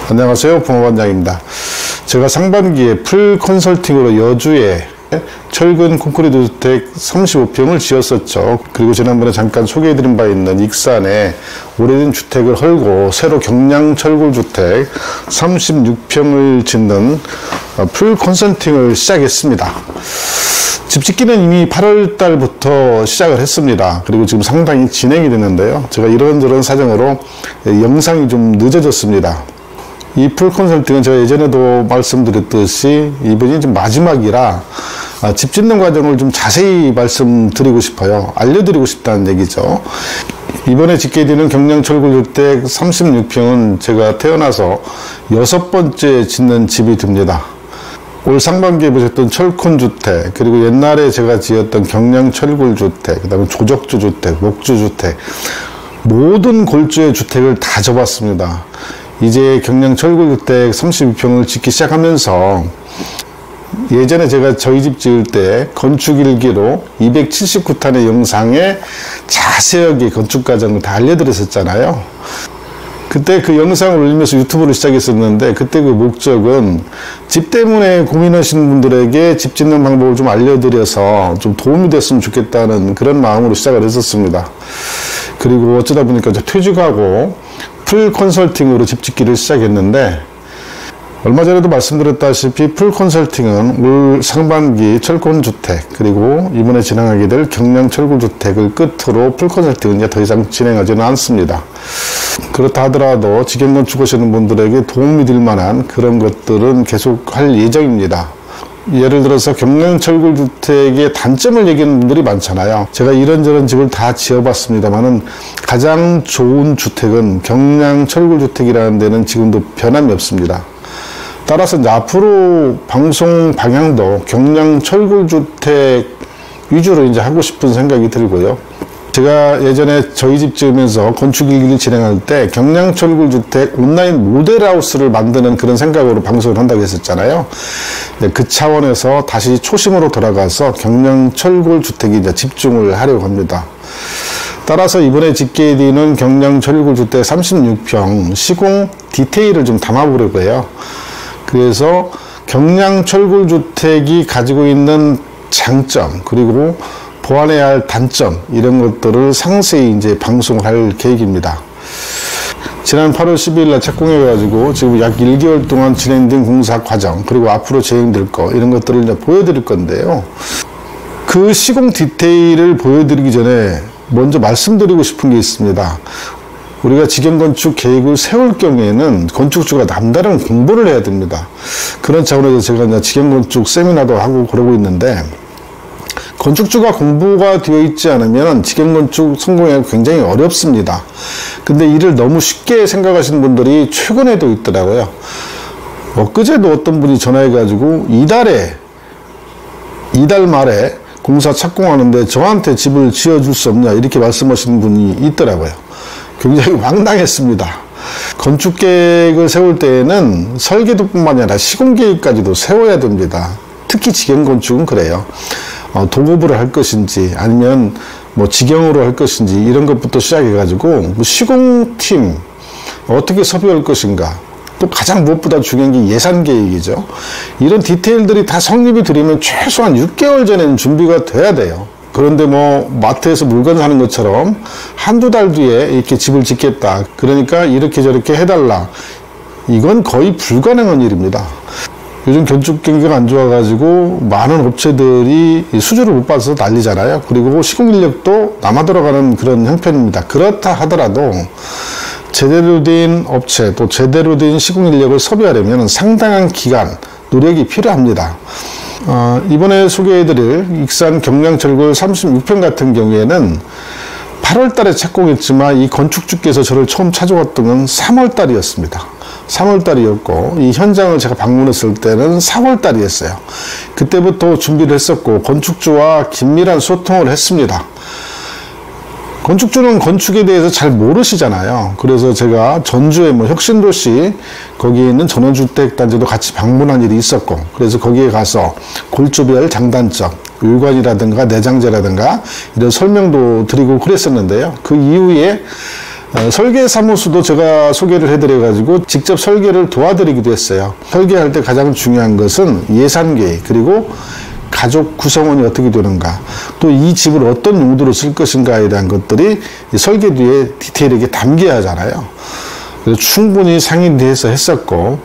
안녕하세요, 부모반장입니다. 제가 상반기에 풀 컨설팅으로 여주에 철근 콘크리트 주택 35평을 지었었죠. 그리고 지난번에 잠깐 소개해드린 바 있는 익산에 오래된 주택을 헐고 새로 경량 철골 주택 36평을 짓는 풀 컨설팅을 시작했습니다. 집 짓기는 이미 8월 달부터 시작을 했습니다. 그리고 지금 상당히 진행이 됐는데요. 제가 이런저런 사정으로 영상이 좀 늦어졌습니다. 이 풀 컨설팅은 제가 예전에도 말씀드렸듯이 이번이 좀 마지막이라 집 짓는 과정을 좀 자세히 말씀드리고 싶어요. 알려드리고 싶다는 얘기죠. 이번에 짓게 되는 경량 철골 주택 36평은 제가 태어나서 6번째 짓는 집이 됩니다. 올 상반기에 보셨던 철콘 주택, 그리고 옛날에 제가 지었던 경량 철골 주택, 그 다음에 조적주 주택, 목주 주택, 모든 골조의 주택을 다 접었습니다. 이제 경량 철골 주택 32평을 짓기 시작하면서 예전에 제가 저희 집 지을 때 건축 일기로 279탄의 영상에 자세하게 건축 과정을 다 알려드렸었잖아요. 그때 그 영상을 올리면서 유튜브를 시작했었는데, 그때 그 목적은 집 때문에 고민하시는 분들에게 집 짓는 방법을 좀 알려드려서 좀 도움이 됐으면 좋겠다는 그런 마음으로 시작을 했었습니다. 그리고 어쩌다 보니까 이제 퇴직하고 풀 컨설팅으로 집 짓기를 시작했는데, 얼마 전에도 말씀드렸다시피 풀 컨설팅은 올 상반기 철콘 주택, 그리고 이번에 진행하게 될 경량 철골 주택을 끝으로 풀 컨설팅은 이제 더 이상 진행하지는 않습니다. 그렇다 하더라도 직영 건축하시는 분들에게 도움이 될 만한 그런 것들은 계속 할 예정입니다. 예를 들어서 경량 철골 주택의 단점을 얘기하는 분들이 많잖아요. 제가 이런저런 집을 다 지어봤습니다만은 가장 좋은 주택은 경량 철골 주택이라는 데는 지금도 변함이 없습니다. 따라서 이제 앞으로 방송 방향도 경량 철골 주택 위주로 이제 하고 싶은 생각이 들고요. 제가 예전에 저희 집 지으면서 건축 일기를 진행할 때 경량 철골 주택 온라인 모델하우스를 만드는 그런 생각으로 방송을 한다고 했었잖아요. 그 차원에서 다시 초심으로 돌아가서 경량 철골 주택에 이제 집중을 하려고 합니다. 따라서 이번에 짓게 되는 경량 철골 주택 36평 시공 디테일을 좀 담아보려고 해요. 그래서 경량 철골 주택이 가지고 있는 장점, 그리고 보완해야 할 단점, 이런 것들을 상세히 이제 방송을 할 계획입니다. 지난 8월 12일 날 착공해가지고 지금 약 1개월 동안 진행된 공사 과정, 그리고 앞으로 진행될 거, 이런 것들을 이제 보여드릴 건데요. 그 시공 디테일을 보여드리기 전에 먼저 말씀드리고 싶은 게 있습니다. 우리가 직영건축 계획을 세울 경우에는 건축주가 남다른 공부를 해야 됩니다. 그런 차원에서 제가 이제 직영건축 세미나도 하고 그러고 있는데, 건축주가 공부가 되어 있지 않으면 직영건축 성공하기가 굉장히 어렵습니다. 근데 이를 너무 쉽게 생각하시는 분들이 최근에도 있더라고요. 엊그제도 어떤 분이 전화해가지고 이달 말에 공사 착공하는데 저한테 집을 지어줄 수 없냐, 이렇게 말씀하시는 분이 있더라고요. 굉장히 황당했습니다. 건축 계획을 세울 때에는 설계도뿐만 아니라 시공 계획까지도 세워야 됩니다. 특히 직영건축은 그래요. 도급으로 할 것인지 아니면 뭐 직영으로 할 것인지 이런 것부터 시작해가지고 뭐 시공팀 어떻게 섭외할 것인가, 또 가장 무엇보다 중요한 게 예산 계획이죠. 이런 디테일들이 다 성립이 되려면 최소한 6개월 전에는 준비가 돼야 돼요. 그런데 뭐 마트에서 물건 사는 것처럼 한두 달 뒤에 이렇게 집을 짓겠다, 그러니까 이렇게 저렇게 해달라, 이건 거의 불가능한 일입니다. 요즘 건축 경기가 안 좋아가지고 많은 업체들이 수주를 못 받아서 난리잖아요. 그리고 시공 인력도 남아 돌아가는 그런 형편입니다. 그렇다 하더라도 제대로 된 업체, 또 제대로 된 시공 인력을 섭외하려면 상당한 기간, 노력이 필요합니다. 이번에 소개해드릴 익산 경량 철골 36평 같은 경우에는 8월 달에 착공했지만 이 건축주께서 저를 처음 찾아왔던 건 3월 달이었습니다. 3월 달이었고, 이 현장을 제가 방문했을 때는 4월 달이었어요. 그때부터 준비를 했었고, 건축주와 긴밀한 소통을 했습니다. 건축주는 건축에 대해서 잘 모르시잖아요. 그래서 제가 전주에 뭐 혁신도시 거기에 있는 전원주택단지도 같이 방문한 일이 있었고, 그래서 거기에 가서 골조별 장단점, 외관이라든가 내장재라든가 이런 설명도 드리고 그랬었는데요. 그 이후에 설계사무소도 제가 소개를 해드려가지고 직접 설계를 도와드리기도 했어요. 설계할 때 가장 중요한 것은 예산계획, 그리고 가족 구성원이 어떻게 되는가, 또 이 집을 어떤 용도로 쓸 것인가에 대한 것들이 설계 뒤에 디테일하게 담겨야 하잖아요. 그래서 충분히 상의돼서 했었고,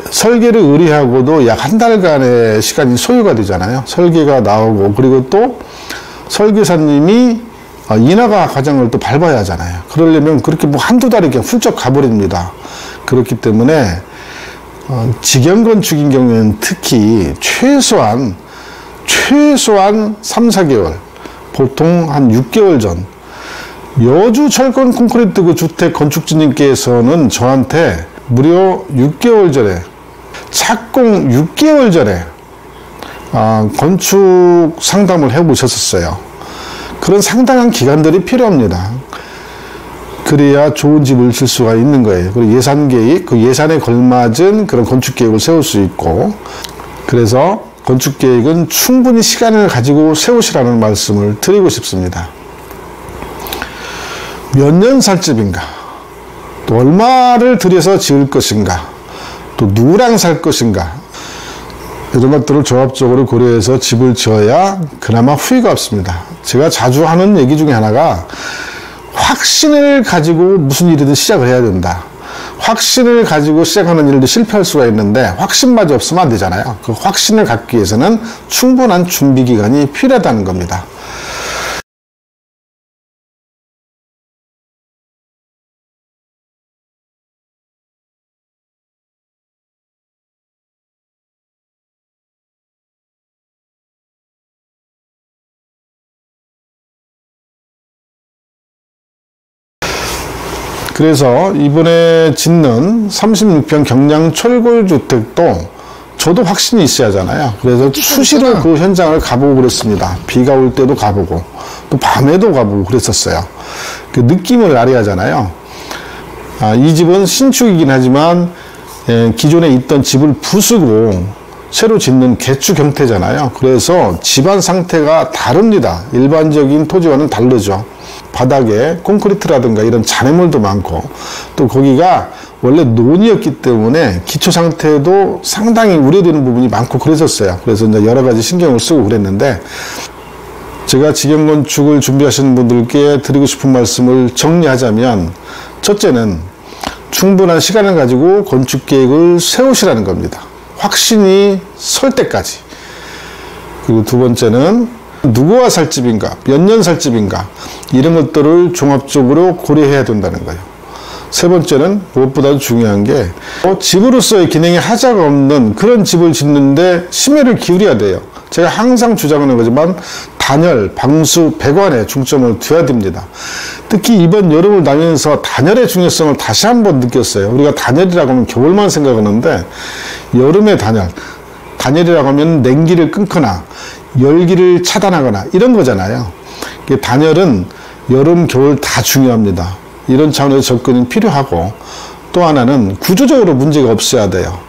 설계를 의뢰하고도 약 한 달간의 시간이 소요가 되잖아요. 설계가 나오고, 그리고 또 설계사님이 인허가 과정을 또 밟아야 하잖아요. 그러려면 그렇게 뭐 한두 달이 그냥 훌쩍 가버립니다. 그렇기 때문에 직영건축인 경우에는 특히 최소한 3, 4개월, 보통 한 6개월 전, 여주 철권 콘크리트 그 주택 건축주님께서는 저한테 무려 6개월 전에, 착공 6개월 전에 건축 상담을 해보셨었어요. 그런 상당한 기간들이 필요합니다. 그래야 좋은 집을 질 수가 있는 거예요. 그리고 예산 계획, 그 예산에 걸맞은 그런 건축 계획을 세울 수 있고, 그래서 건축 계획은 충분히 시간을 가지고 세우시라는 말씀을 드리고 싶습니다. 몇 년 살 집인가, 또 얼마를 들여서 지을 것인가, 또 누구랑 살 것인가, 이런 것들을 종합적으로 고려해서 집을 지어야 그나마 후회가 없습니다. 제가 자주 하는 얘기 중에 하나가, 확신을 가지고 무슨 일이든 시작을 해야 된다. 확신을 가지고 시작하는 일도 실패할 수가 있는데 확신마저 없으면 안 되잖아요. 그 확신을 갖기 위해서는 충분한 준비 기간이 필요하다는 겁니다. 그래서 이번에 짓는 36평 경량 철골주택도 저도 확신이 있어야 하잖아요. 그래서 수시로 그 현장을 가보고 그랬습니다. 비가 올 때도 가보고, 또 밤에도 가보고 그랬었어요. 그 느낌을 알아야 하잖아요. 이 집은 신축이긴 하지만 기존에 있던 집을 부수고 새로 짓는 개축 형태잖아요. 그래서 집안 상태가 다릅니다. 일반적인 토지와는 다르죠. 바닥에 콘크리트라든가 이런 잔해물도 많고, 또 거기가 원래 논이었기 때문에 기초 상태도 상당히 우려되는 부분이 많고 그랬었어요. 그래서 이제 여러 가지 신경을 쓰고 그랬는데, 제가 직영건축을 준비하시는 분들께 드리고 싶은 말씀을 정리하자면, 첫째는 충분한 시간을 가지고 건축 계획을 세우시라는 겁니다. 확신이 설 때까지. 그리고 두 번째는 누구와 살 집인가, 몇 년 살 집인가, 이런 것들을 종합적으로 고려해야 된다는 거예요. 세 번째는 무엇보다도 중요한 게, 집으로서의 기능에 하자가 없는 그런 집을 짓는데 심혈을 기울여야 돼요. 제가 항상 주장하는 거지만 단열, 방수, 배관에 중점을 둬야 됩니다. 특히 이번 여름을 나면서 단열의 중요성을 다시 한번 느꼈어요. 우리가 단열이라고 하면 겨울만 생각하는데, 여름의 단열이라고 하면 냉기를 끊거나 열기를 차단하거나 이런 거잖아요. 단열은 여름, 겨울 다 중요합니다. 이런 차원에서 접근이 필요하고, 또 하나는 구조적으로 문제가 없어야 돼요.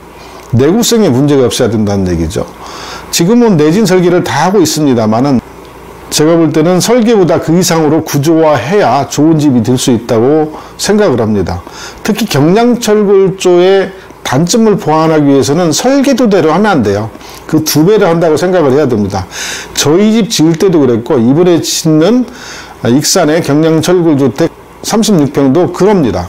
내구성에 문제가 없어야 된다는 얘기죠. 지금은 내진 설계를 다 하고 있습니다만은, 제가 볼 때는 설계보다 그 이상으로 구조화해야 좋은 집이 될 수 있다고 생각을 합니다. 특히 경량철골조의 단점을 보완하기 위해서는 설계도대로 하면 안 돼요. 그 2배를 한다고 생각을 해야 됩니다. 저희 집 지을 때도 그랬고, 이번에 짓는 익산의 경량철골주택 36평도 그럽니다.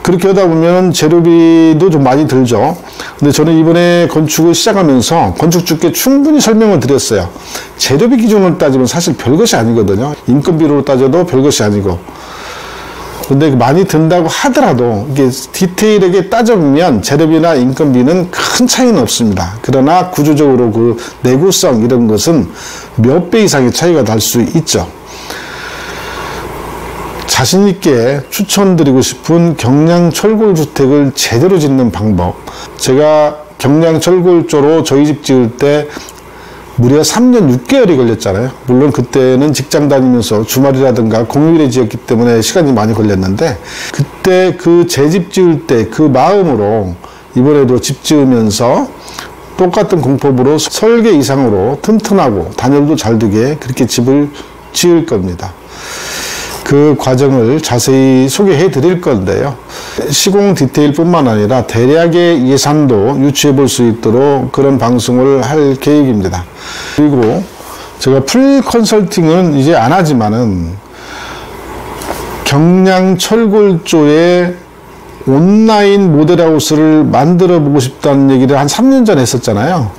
그렇게 하다 보면 재료비도 좀 많이 들죠. 근데 저는 이번에 건축을 시작하면서 건축주께 충분히 설명을 드렸어요. 재료비 기준으로 따지면 사실 별것이 아니거든요. 인건비로 따져도 별것이 아니고. 근데 많이 든다고 하더라도 이게 디테일하게 따져보면 재료비나 인건비는 큰 차이는 없습니다. 그러나 구조적으로 그 내구성 이런 것은 몇 배 이상의 차이가 날 수 있죠. 자신 있게 추천드리고 싶은 경량철골주택을 제대로 짓는 방법. 제가 경량철골조로 저희 집 지을 때 무려 3년 6개월이 걸렸잖아요. 물론 그때는 직장 다니면서 주말이라든가 공휴일에 지었기 때문에 시간이 많이 걸렸는데, 그때 그 제 집 지을 때 그 마음으로 이번에도 집 지으면서 똑같은 공법으로 설계 이상으로 튼튼하고 단열도 잘 되게 그렇게 집을 지을 겁니다. 그 과정을 자세히 소개해 드릴 건데요. 시공 디테일뿐만 아니라 대략의 예산도 유추해 볼 수 있도록 그런 방송을 할 계획입니다. 그리고 제가 풀 컨설팅은 이제 안 하지만은 경량 철골조의 온라인 모델하우스를 만들어 보고 싶다는 얘기를 한 3년 전에 했었잖아요.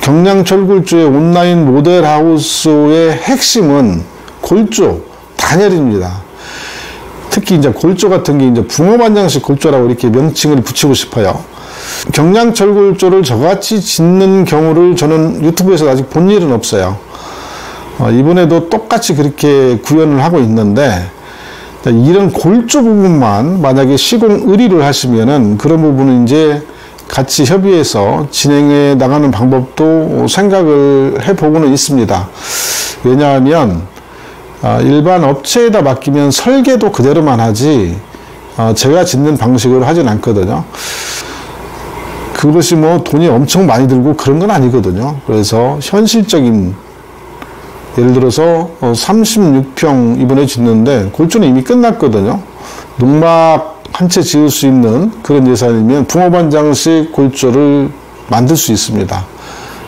경량 철골조의 온라인 모델하우스의 핵심은 골조, 단열입니다. 특히 이제 골조 같은 게 이제 붕어반장식 골조라고 이렇게 명칭을 붙이고 싶어요. 경량 철골조를 저같이 짓는 경우를 저는 유튜브에서 아직 본 일은 없어요. 이번에도 똑같이 그렇게 구현을 하고 있는데, 이런 골조 부분만 만약에 시공 의뢰를 하시면은 그런 부분은 이제 같이 협의해서 진행해 나가는 방법도 생각을 해보고는 있습니다. 왜냐하면 일반 업체에다 맡기면 설계도 그대로만 하지 제가 짓는 방식으로 하진 않거든요. 그것이 뭐 돈이 엄청 많이 들고 그런 건 아니거든요. 그래서 현실적인, 예를 들어서 36평 이번에 짓는데 골조는 이미 끝났거든요. 농막 한 채 지을 수 있는 그런 예산이면 붕어반장식 골조를 만들 수 있습니다.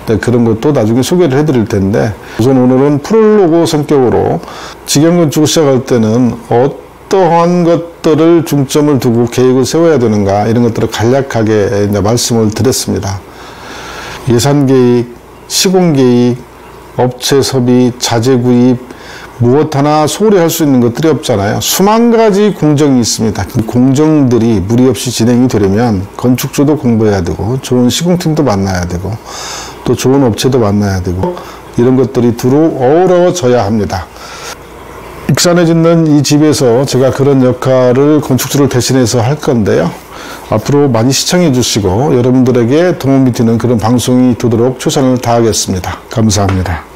네, 그런 것도 나중에 소개를 해드릴 텐데, 우선 오늘은 프롤로그 성격으로 직영건축을 시작할 때는 어떠한 것들을 중점을 두고 계획을 세워야 되는가, 이런 것들을 간략하게 이제 말씀을 드렸습니다. 예산 계획, 시공 계획, 업체 섭입, 자재 구입, 무엇 하나 소홀히 할 수 있는 것들이 없잖아요. 수만 가지 공정이 있습니다. 그 공정들이 무리 없이 진행이 되려면 건축주도 공부해야 되고, 좋은 시공팀도 만나야 되고, 또 좋은 업체도 만나야 되고, 이런 것들이 두루 어우러져야 합니다. 익산에 짓는 이 집에서 제가 그런 역할을 건축주를 대신해서 할 건데요. 앞으로 많이 시청해 주시고 여러분들에게 도움이 되는 그런 방송이 되도록 최선을 다하겠습니다. 감사합니다.